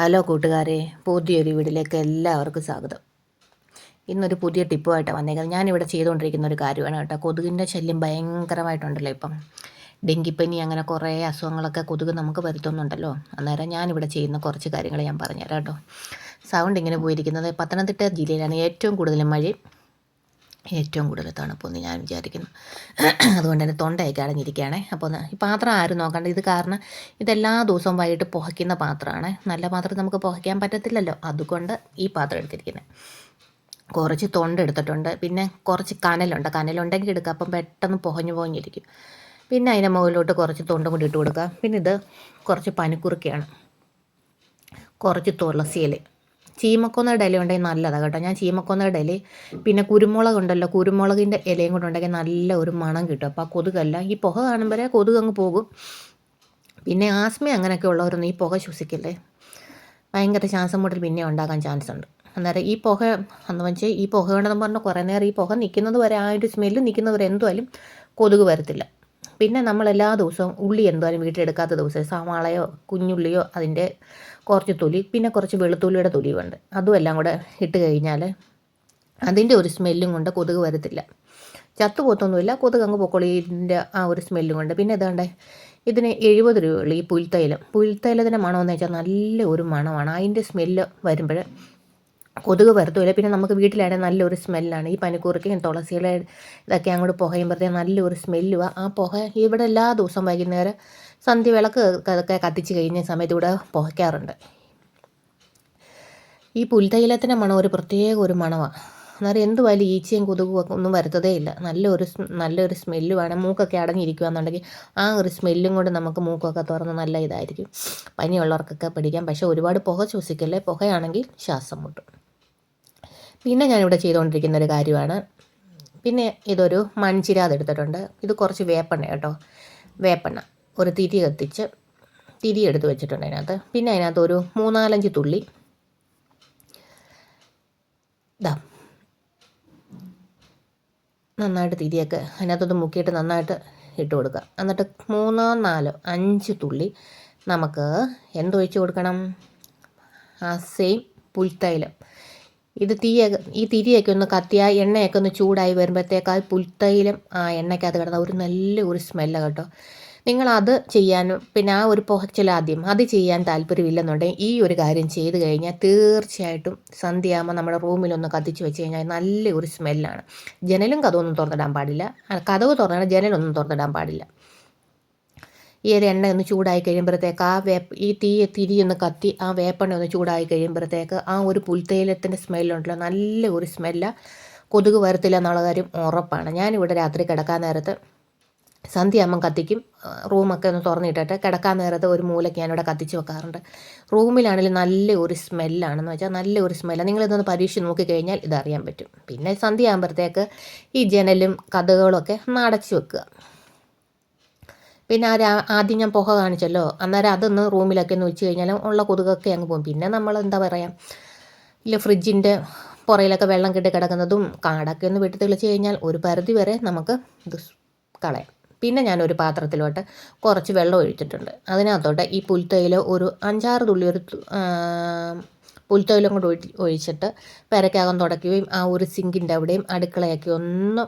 Hello കൂട്ടുകാരെ, പുതിയൊരു വീഡിയോയിലേക്ക് എല്ലാവർക്കും സ്വാഗതം. ഇന്നൊരു പുതിയ ടിപ്പുമായിട്ടാണ് വന്നേക്കുന്നത്. ഞാനിവിടെ ചെയ്തുകൊണ്ടിരിക്കുന്ന ഒരു കാര്യമാണ് കേട്ടോ. കൊതുകിൻ്റെ ശല്യം ഭയങ്കരമായിട്ടുണ്ടല്ലോ ഇപ്പം. ഡെങ്കിപ്പനി അങ്ങനെ കുറേ അസുഖങ്ങളൊക്കെ കൊതുക് നമുക്ക് വരുത്തുന്നുണ്ടല്ലോ. അന്നേരം ഞാനിവിടെ ചെയ്യുന്ന കുറച്ച് കാര്യങ്ങൾ ഞാൻ പറഞ്ഞുതരാം കേട്ടോ. സൗണ്ട് ഇങ്ങനെ പോയിരിക്കുന്നത് പത്തനംതിട്ട ജില്ലയിലാണ് ഏറ്റവും കൂടുതൽ മഴയും ഏറ്റവും കൂടുതൽ തണുപ്പെന്ന് ഞാൻ വിചാരിക്കുന്നു. അതുകൊണ്ട് തന്നെ തൊണ്ടയൊക്കെ അടഞ്ഞിരിക്കുകയാണ്. അപ്പോൾ ഈ പാത്രം ആരും നോക്കണ്ട. ഇത് കാരണം ഇതെല്ലാ ദിവസവും വൈകിട്ട് പുകയ്ക്കുന്ന പാത്രമാണ്. നല്ല പാത്രം നമുക്ക് പുകയ്ക്കാൻ പറ്റത്തില്ലല്ലോ. അതുകൊണ്ട് ഈ പാത്രം എടുത്തിരിക്കുന്നത്. കുറച്ച് തൊണ്ട എടുത്തിട്ടുണ്ട്. പിന്നെ കുറച്ച് കനലുണ്ടെങ്കിൽ എടുക്കുക. അപ്പം പെട്ടെന്ന് പുകഞ്ഞിരിക്കും. പിന്നെ അതിൻ്റെ മുകളിലോട്ട് കുറച്ച് തൊണ്ടും കൂടി ഇട്ട് കൊടുക്കുക. പിന്നെ ഇത് കുറച്ച് പനിക്കുറുക്കയാണ്, കുറച്ച് തുളസിയില, ചീമക്കൊന്നയുടെ ഇല ഉണ്ടെങ്കിൽ നല്ലതാണ് കേട്ടോ. ഞാൻ ചീമക്കൊന്നയുടെ ഇല പിന്നെ കുരുമുളക് ഉണ്ടല്ലോ, കുരുമുളകിൻ്റെ ഇലയും കൂടെ ഉണ്ടെങ്കിൽ നല്ല ഒരു മണം കിട്ടും. അപ്പോൾ ആ കൊതുകല്ല, ഈ പുക കാണുമ്പോഴേ കൊതുക് അങ്ങ് പോകും. പിന്നെ ആസ്മ അങ്ങനെയൊക്കെ ഉള്ളവരൊന്നും ഈ പുക ശ്വസിക്കില്ലേ, ഭയങ്കര ശ്വാസം മുട്ടൽ പിന്നെ ഉണ്ടാകാൻ ചാൻസ് ഉണ്ട്. അന്നേരം ഈ പുക എന്ന് വെച്ചാൽ ഈ പുക കൊണ്ടെന്ന് പറഞ്ഞാൽ കുറേ നേരം ഈ പുക നിൽക്കുന്നത് വരെ, ആ ഒരു സ്മെല്ല് നിൽക്കുന്നത് വരെ എന്തായാലും കൊതുക് വരത്തില്ല. പിന്നെ നമ്മൾ എല്ലാ ദിവസവും ഉള്ളി എന്തായാലും വീട്ടിലെടുക്കാത്ത ദിവസം സവാളയോ കുഞ്ഞുള്ളിയോ അതിൻ്റെ കുറച്ച് തൊലി, പിന്നെ കുറച്ച് വെളുത്തുള്ളിയുടെ തൊലിയുണ്ട്, അതും എല്ലാം കൂടെ ഇട്ട് കഴിഞ്ഞാൽ അതിൻ്റെ ഒരു സ്മെല്ലും കൊണ്ട് കൊതുക് വരത്തില്ല. ചത്തുപോത്തൊന്നുമില്ല, കൊതുക് അങ്ങ് പൊക്കോളിൻ്റെ ആ ഒരു സ്മെല്ലും കൊണ്ട്. പിന്നെ ഇതാണ്ട് ഇതിന് 70 രൂപയുള്ളൂ ഈ പുൽത്തൈലത്തിൻ്റെ മണമെന്ന് വെച്ചാൽ നല്ല ഒരു മണമാണ്. അതിൻ്റെ സ്മെല്ല് വരുമ്പോൾ കൊതുക് വരത്തുമില്ല. പിന്നെ നമുക്ക് വീട്ടിലാണെങ്കിൽ നല്ലൊരു സ്മെല്ലാണ്. ഈ പനിക്കൂർക്കയും തുളസിയില ഇതൊക്കെ അങ്ങോട്ട് പുകയുമ്പോഴത്തേക്കും നല്ലൊരു സ്മെല്ലുമാണ്. ആ പുക ഇവിടെ എല്ലാ ദിവസവും വൈകുന്നേരം സന്ധ്യ വിളക്ക് ഒക്കെ കത്തിച്ച് കഴിഞ്ഞ സമയത്ത് ഇവിടെ പുകയ്ക്കാറുണ്ട്. ഈ പുൽത്തൈലത്തിൻ്റെ മണം ഒരു പ്രത്യേക ഒരു മണമാണ്. അന്നേരം എന്തുവായാലും ഈച്ചയും കൊതുകും ഒന്നും വരുത്തതേ ഇല്ല. നല്ലൊരു സ്മെല്ല് വേണം. മൂക്കൊക്കെ അടഞ്ഞിരിക്കുകയെന്നുണ്ടെങ്കിൽ ആ ഒരു സ്മെല്ലും കൊണ്ട് നമുക്ക് മൂക്കൊക്കെ തുറന്ന് നല്ല ഇതായിരിക്കും. പനിയുള്ളവർക്കൊക്കെ പിടിക്കാം. പക്ഷേ ഒരുപാട് പുക ശ്വസിക്കല്ലേ, പുകയാണെങ്കിൽ ശ്വാസം മുട്ടും. പിന്നെ ഞാനിവിടെ ചെയ്തുകൊണ്ടിരിക്കുന്ന ഒരു കാര്യമാണ്, പിന്നെ ഇതൊരു മൺചിരാത് എടുത്തിട്ടുണ്ട്. ഇത് കുറച്ച് വേപ്പെണ്ണ കേട്ടോ, വേപ്പെണ്ണ ഒരു തിരി എടുത്ത് വെച്ചിട്ടുണ്ട് അതിനകത്ത്. പിന്നെ അതിനകത്ത് ഒരു 3-4 തുള്ളി ഇതാ നന്നായിട്ട് തിരിയൊക്കെ അതിനകത്തൊന്ന് മുക്കിയിട്ട് നന്നായിട്ട് ഇട്ട് കൊടുക്കുക. എന്നിട്ട് 3-4-5 തുള്ളി നമുക്ക് എന്തൊഴിച്ച് കൊടുക്കണം, ആ സെയിം പുൽത്തൈലം. ഇത് ഈ തിരിയൊക്കെ ഒന്ന് കത്തിയാൽ എണ്ണയൊക്കെ ഒന്ന് ചൂടായി വരുമ്പോഴത്തേക്ക് പുൽത്തൈലം ആ എണ്ണയ്ക്കകത്ത് കിടന്ന ഒരു നല്ല ഒരു സ്മെല്ലാണ് കേട്ടോ. നിങ്ങളത് ചെയ്യാനും പിന്നെ ആ ഒരു പുകച്ചിലാദ്യം അത് ചെയ്യാൻ താല്പര്യമില്ലെന്നുണ്ടെങ്കിൽ ഈ ഒരു കാര്യം ചെയ്ത് കഴിഞ്ഞാൽ തീർച്ചയായിട്ടും സന്ധ്യയാകുമ്പോൾ നമ്മുടെ റൂമിലൊന്ന് കത്തിച്ച് വെച്ച് കഴിഞ്ഞാൽ നല്ല ഒരു സ്മെല്ലാണ്. ജനലും കഥവൊന്നും തുറന്നിടാൻ പാടില്ല, കഥവ് തുറന്നാൽ ജനലൊന്നും തുറന്നിടാൻ പാടില്ല. ഈ ഒരു എണ്ണ ഒന്ന് ചൂടായി കഴിയുമ്പോഴത്തേക്ക് ഈ തിരി ഒന്ന് കത്തി ആ വേപ്പെണ്ണ ഒന്ന് ചൂടായി കഴിയുമ്പോഴത്തേക്ക് ആ ഒരു പുൽത്തൈലത്തിൻ്റെ സ്മെല്ലുണ്ടല്ലോ, നല്ല ഒരു സ്മെല്ലാണ്. കൊതുക് വരത്തില്ല എന്നുള്ള കാര്യം ഉറപ്പാണ്. ഞാനിവിടെ രാത്രി കിടക്കാൻ നേരത്ത് സന്ധ്യയാകുമ്പം കത്തിക്കും. റൂമൊക്കെ ഒന്ന് തുറന്നിട്ടിട്ട് കിടക്കാൻ നേരത്ത് ഒരു മൂലയ്ക്ക് ഞാനിവിടെ കത്തിച്ച് വെക്കാറുണ്ട്. റൂമിലാണെങ്കിലും നല്ല ഒരു സ്മെല്ലാണെന്ന് വെച്ചാൽ നല്ല ഒരു സ്മെല്ലാണ്. നിങ്ങളിതൊന്ന് പരീക്ഷിച്ച് നോക്കിക്കഴിഞ്ഞാൽ ഇതറിയാൻ പറ്റും. പിന്നെ സന്ധ്യയാകുമ്പോഴത്തേക്ക് ഈ ജനലും കതകുകളൊക്കെ ഒന്ന് അടച്ച് വെക്കുക. പിന്നെ ആദ്യം ഞാൻ പുക കാണിച്ചല്ലോ, അന്നേരം അതൊന്ന് റൂമിലൊക്കെ ഒന്ന് വെച്ച് കഴിഞ്ഞാൽ ഉള്ള കൊതുകൊക്കെ അങ്ങ് പോകും. പിന്നെ നമ്മൾ എന്താ പറയുക, ഇല്ല ഫ്രിഡ്ജിൻ്റെ പുറയിലൊക്കെ വെള്ളം കെട്ടി കിടക്കുന്നതും കാടൊക്കെ ഒന്ന് വെട്ടി തെളിച്ച് കഴിഞ്ഞാൽ ഒരു പരിധി വരെ നമുക്ക് ഇത് കളയാം. പിന്നെ ഞാനൊരു പാത്രത്തിലോട്ട് കുറച്ച് വെള്ളം ഒഴിച്ചിട്ടുണ്ട്. അതിനകത്തോട്ട് ഈ പുൽത്തൈലം ഒരു 5-6 തുള്ളി പുൽത്തൈലം കൂടെ ഒഴിച്ചിട്ട് പെരക്കകം തുടയ്ക്കുകയും ആ ഒരു സിങ്കിൻ്റെ അവിടെയും അടുക്കളയൊക്കെ ഒന്ന്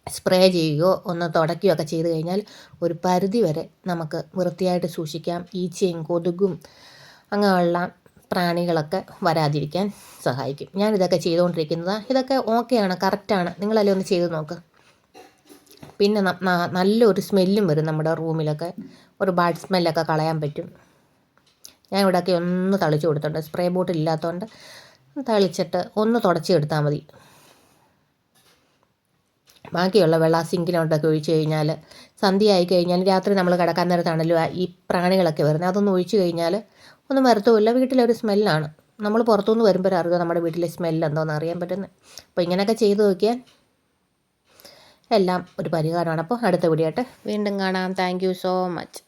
സ്പ്രേ ചെയ്യുകയോ ഒന്ന് തുടയ്ക്കുകയോ ഒക്കെ ചെയ്ത് കഴിഞ്ഞാൽ ഒരു പരിധി വരെ നമുക്ക് വൃത്തിയായിട്ട് സൂക്ഷിക്കാം. ഈച്ചയും കൊതുകും അങ്ങനെയുള്ള പ്രാണികളൊക്കെ വരാതിരിക്കാൻ സഹായിക്കും. ഞാനിതൊക്കെ ചെയ്തുകൊണ്ടിരിക്കുന്നത്, ഇതൊക്കെ ഓക്കെയാണ്, കറക്റ്റാണ്. നിങ്ങളെല്ലാം ഒന്ന് ചെയ്ത് നോക്ക്. പിന്നെ നല്ലൊരു സ്മെല്ലും വരും നമ്മുടെ റൂമിലൊക്കെ, ഒരു ബാഡ് സ്മെല്ലൊക്കെ കളയാൻ പറ്റും. ഞാൻ ഇവിടെയൊക്കെ ഒന്ന് തളിച്ച് കൊടുത്തിട്ടുണ്ട്, സ്പ്രേ ബോട്ടിൽ ഇല്ലാത്തതുകൊണ്ട് തളിച്ചിട്ട് ഒന്ന് തുടച്ചെടുത്താൽ മതി. ബാക്കിയുള്ള വെള്ളം സിങ്കിലോട്ടൊക്കെ ഒഴിച്ച് കഴിഞ്ഞാൽ സന്ധ്യ ആയി കഴിഞ്ഞാൽ രാത്രി നമ്മൾ കിടക്കാൻ നേരത്താണല്ലോ ഈ പ്രാണികളൊക്കെ വരുന്നത്, അതൊന്ന് ഒഴിച്ച് കഴിഞ്ഞാൽ ഒന്നും വരത്തുമില്ല. വീട്ടിലൊരു സ്മെല്ലാണ്. നമ്മൾ പുറത്തുനിന്ന് വരുമ്പോഴറിയുക നമ്മുടെ വീട്ടിലെ സ്മെല്ല് എന്തോന്ന് അറിയാൻ പറ്റുന്നത്. അപ്പോൾ ഇങ്ങനെയൊക്കെ ചെയ്ത് നോക്കിയാൽ എല്ലാം ഒരു പരിഹാരമാണ്. അപ്പോൾ അടുത്ത വീഡിയോ ആയിട്ട് വീണ്ടും കാണാം. Thank you so much.